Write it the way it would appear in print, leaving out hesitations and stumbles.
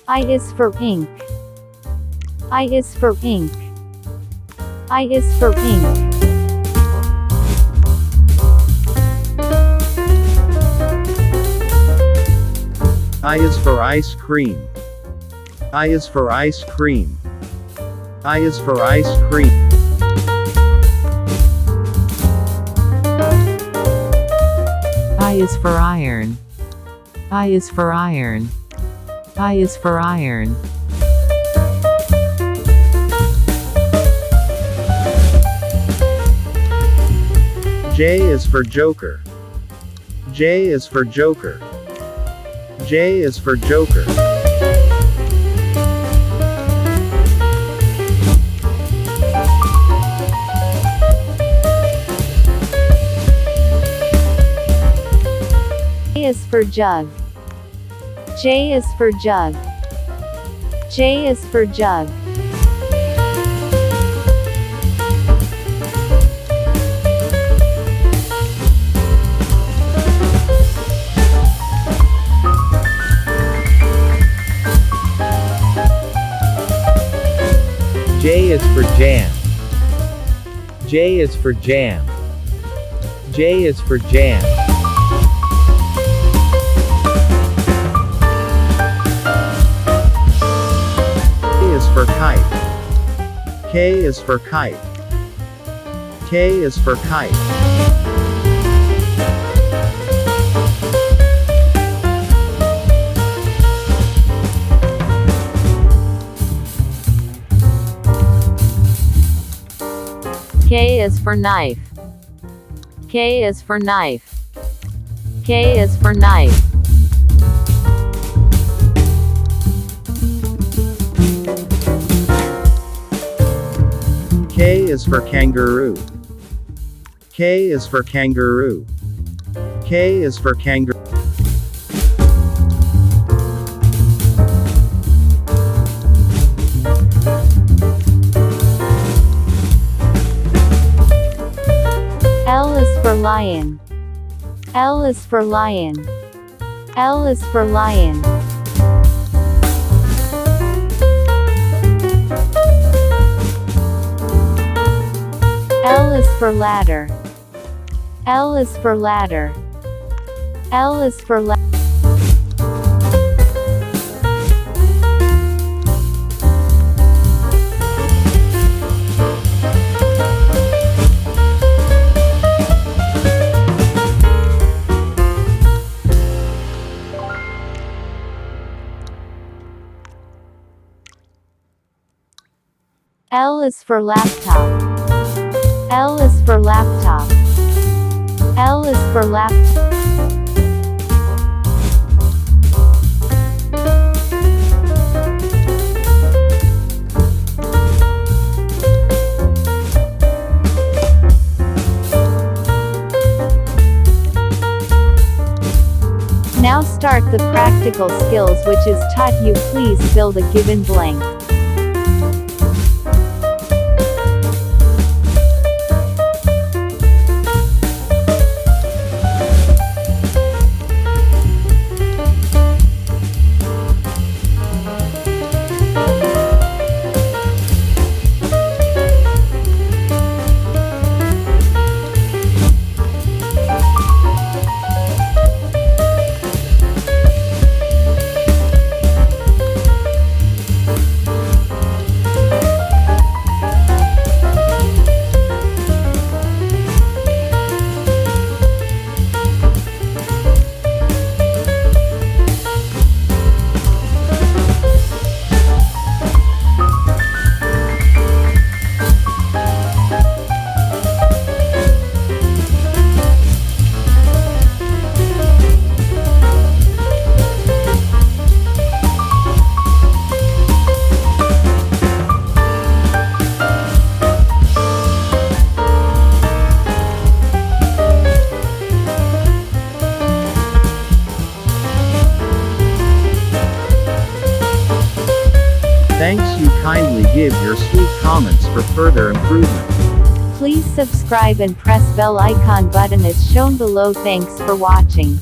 I is for ink. I is for ink. I is for ink. I is for ice cream. I is for ice cream. I is for ice cream. I is for iron. I is for iron. I is for iron. J is for joker. J is for joker. J is for joker. J is for jug. J is for jug. J is for jug. J is for jam. J is for jam. J is for jam. K is for kite. K is for kite. K is for kite. K is for knife. K is for knife. K is for knife. K is for kangaroo. K is for kangaroo. K is for kangaroo. L is for lion. L is for lion. L is for lion. L is for ladder. L is for ladder. L is for ladder. L is for laptop. L is for laptop. L is for laptop. Now start the practical skills which is taught you. Please fill the given blank. Thanks. You kindly give your sweet comments for further improvement. Please subscribe and press bell icon button as shown below. Thanks for watching.